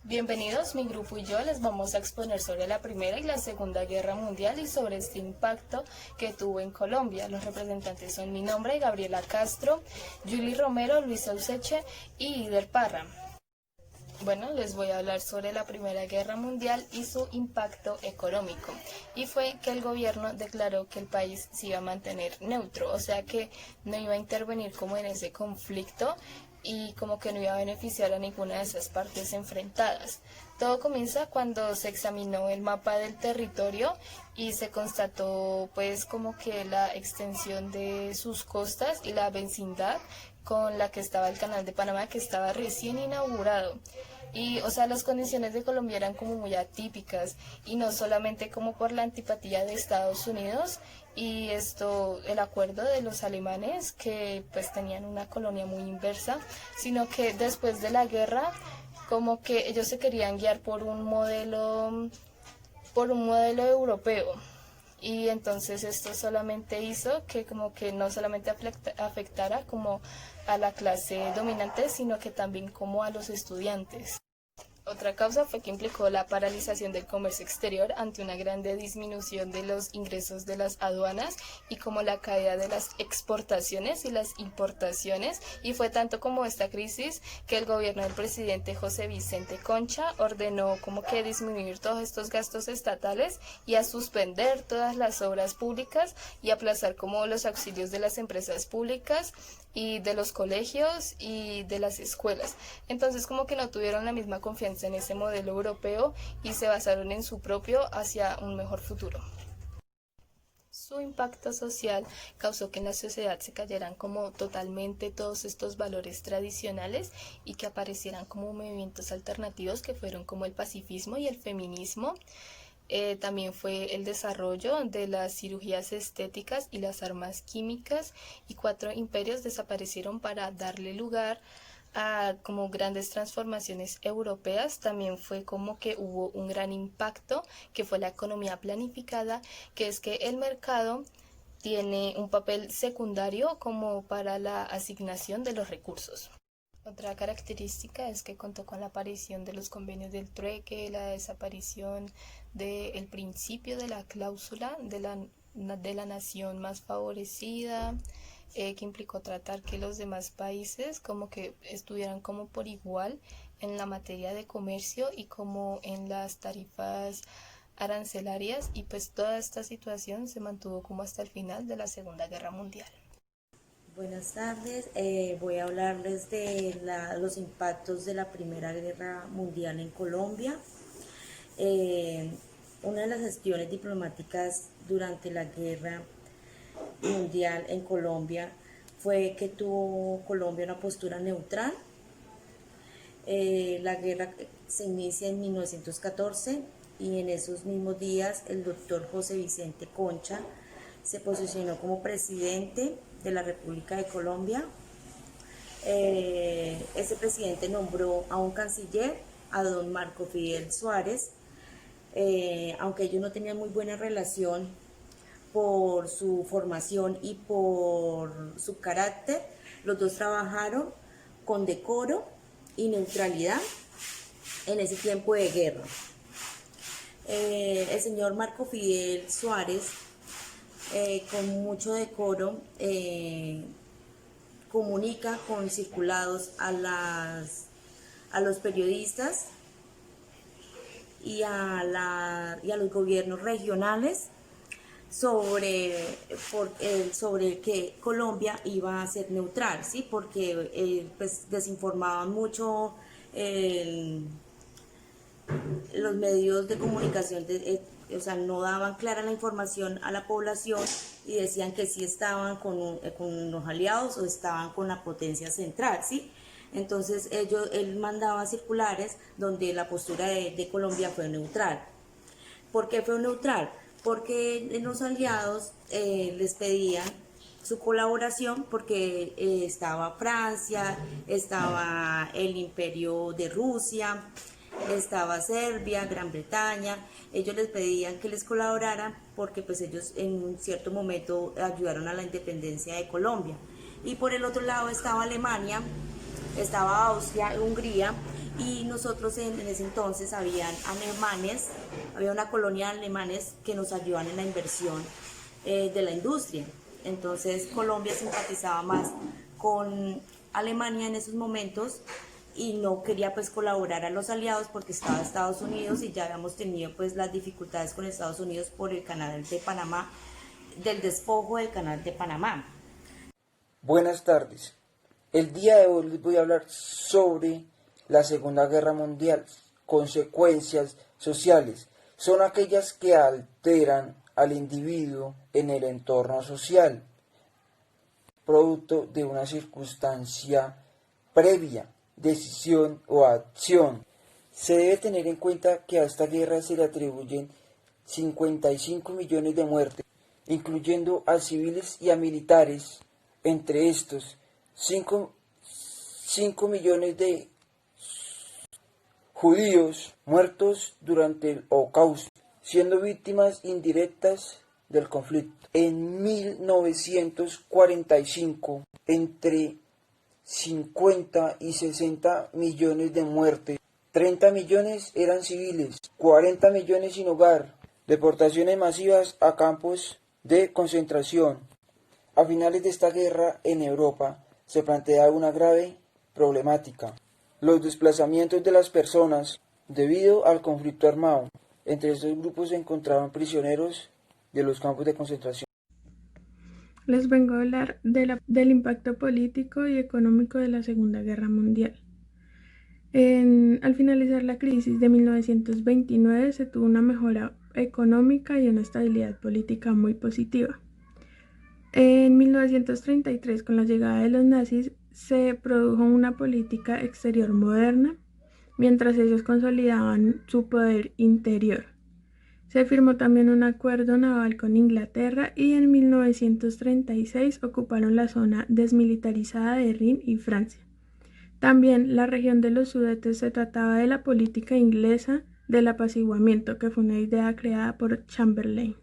Bienvenidos, mi grupo y yo les vamos a exponer sobre la Primera y la Segunda Guerra Mundial y sobre este impacto que tuvo en Colombia. Los representantes son mi nombre, Gabriela Castro, Julie Romero, Luisa Useche y Ider Parra. Bueno, les voy a hablar sobre la Primera Guerra Mundial y su impacto económico. Y fue que el gobierno declaró que el país se iba a mantener neutro, o sea que no iba a intervenir como en ese conflicto y como que no iba a beneficiar a ninguna de esas partes enfrentadas. Todo comienza cuando se examinó el mapa del territorio y se constató pues como que la extensión de sus costas y la vecindad con la que estaba el canal de Panamá, que estaba recién inaugurado. Y, o sea, las condiciones de Colombia eran como muy atípicas y no solamente como por la antipatía de Estados Unidos y el acuerdo de los alemanes que pues tenían una colonia muy inversa, sino que después de la guerra como que ellos se querían guiar por un modelo europeo. Y entonces esto solamente hizo que como que no solamente afectara como a la clase dominante, sino que también como a los estudiantes. Otra causa fue que implicó la paralización del comercio exterior ante una grande disminución de los ingresos de las aduanas y como la caída de las exportaciones y las importaciones, y fue tanto como esta crisis que el gobierno del presidente José Vicente Concha ordenó como que disminuir todos estos gastos estatales y a suspender todas las obras públicas y aplazar como los auxilios de las empresas públicas y de los colegios y de las escuelas. Entonces como que no tuvieron la misma confianza en ese modelo europeo y se basaron en su propio hacia un mejor futuro. Su impacto social causó que en la sociedad se cayeran como totalmente todos estos valores tradicionales y que aparecieran como movimientos alternativos que fueron como el pacifismo y el feminismo. También fue el desarrollo de las cirugías estéticas y las armas químicas, y 4 imperios desaparecieron para darle lugar a como grandes transformaciones europeas. También fue como que hubo un gran impacto que fue la economía planificada, que es que el mercado tiene un papel secundario como para la asignación de los recursos. Otra característica es que contó con la aparición de los convenios del trueque, la desaparición del principio de la cláusula de la nación más favorecida, que implicó tratar que los demás países como que estuvieran como por igual en la materia de comercio y como en las tarifas arancelarias, y pues toda esta situación se mantuvo como hasta el final de la Segunda Guerra Mundial. Buenas tardes, voy a hablarles de los impactos de la Primera Guerra Mundial en Colombia. Una de las gestiones diplomáticas durante la Guerra Mundial en Colombia fue que tuvo Colombia una postura neutral. La guerra se inicia en 1914 y en esos mismos días el doctor José Vicente Concha se posicionó como presidente de la República de Colombia. Ese presidente nombró a un canciller, a don Marco Fidel Suárez, aunque ellos no tenían muy buena relación por su formación y por su carácter, los dos trabajaron con decoro y neutralidad en ese tiempo de guerra. El señor Marco Fidel Suárez, con mucho decoro, comunica con circulados a los periodistas y a los gobiernos regionales sobre que Colombia iba a ser neutral, ¿sí? Porque pues desinformaban mucho los medios de comunicación, o sea, no daban clara la información a la población y decían que sí estaban con los aliados o estaban con la potencia central, ¿sí? Entonces él mandaba circulares donde la postura de Colombia fue neutral. ¿Por qué fue neutral? Porque los aliados les pedían su colaboración porque estaba Francia, estaba el Imperio de Rusia, estaba Serbia, Gran Bretaña. Ellos les pedían que les colaboraran porque pues ellos en un cierto momento ayudaron a la independencia de Colombia. Y por el otro lado estaba Alemania, estaba Austria, Hungría, y nosotros en ese entonces había una colonia de alemanes que nos ayudaban en la inversión de la industria. Entonces Colombia simpatizaba más con Alemania en esos momentos y no quería pues colaborar a los aliados porque estaba Estados Unidos y ya habíamos tenido pues las dificultades con Estados Unidos por el canal de Panamá, del despojo del canal de Panamá. Buenas tardes. El día de hoy les voy a hablar sobre la Segunda Guerra Mundial. Consecuencias sociales son aquellas que alteran al individuo en el entorno social, producto de una circunstancia previa, decisión o acción. Se debe tener en cuenta que a esta guerra se le atribuyen 55 millones de muertes, incluyendo a civiles y a militares. Entre estos, 5 millones de judíos muertos durante el Holocausto, siendo víctimas indirectas del conflicto. En 1945, entre 50 y 60 millones de muertes, 30 millones eran civiles, 40 millones sin hogar, deportaciones masivas a campos de concentración. A finales de esta guerra en Europa se plantea una grave problemática: los desplazamientos de las personas debido al conflicto armado. Entre estos grupos se encontraban prisioneros de los campos de concentración. Les vengo a hablar del impacto político y económico de la Segunda Guerra Mundial. Al finalizar la crisis de 1929 se tuvo una mejora económica y una estabilidad política muy positiva. En 1933, con la llegada de los nazis, se produjo una política exterior moderna, mientras ellos consolidaban su poder interior. Se firmó también un acuerdo naval con Inglaterra y en 1936 ocuparon la zona desmilitarizada de Rin y Francia. También la región de los Sudetes. Se trataba de la política inglesa del apaciguamiento, que fue una idea creada por Chamberlain.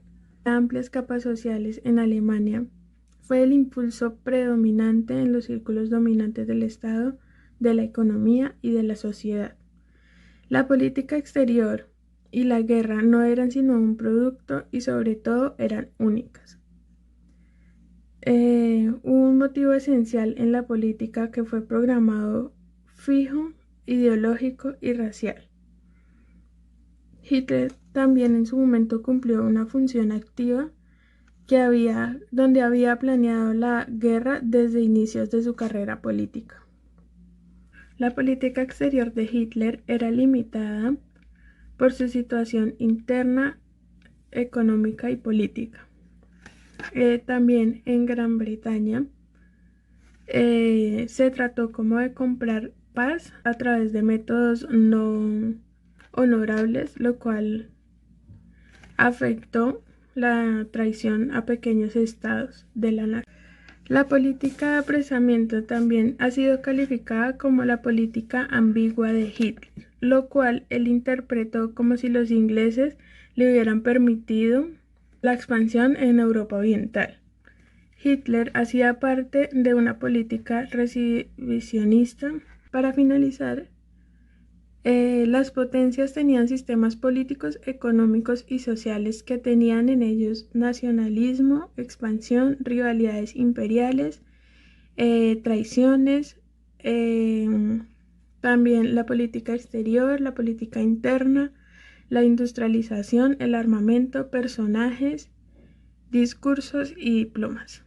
Amplias capas sociales en Alemania fue el impulso predominante en los círculos dominantes del Estado, de la economía y de la sociedad. La política exterior y la guerra no eran sino un producto y sobre todo eran únicas. Un motivo esencial en la política que fue programado, fijo, ideológico y racial. Hitler también en su momento cumplió una función activa donde había planeado la guerra desde inicios de su carrera política. La política exterior de Hitler era limitada por su situación interna, económica y política. También en Gran Bretaña se trató como de comprar paz a través de métodos no honorables, lo cual afectó la traición a pequeños estados de la nación. La política de apresamiento también ha sido calificada como la política ambigua de Hitler, lo cual él interpretó como si los ingleses le hubieran permitido la expansión en Europa Oriental. Hitler hacía parte de una política recibicionista. Para finalizar, las potencias tenían sistemas políticos, económicos y sociales que tenían en ellos nacionalismo, expansión, rivalidades imperiales, traiciones, también la política exterior, la política interna, la industrialización, el armamento, personajes, discursos y diplomas.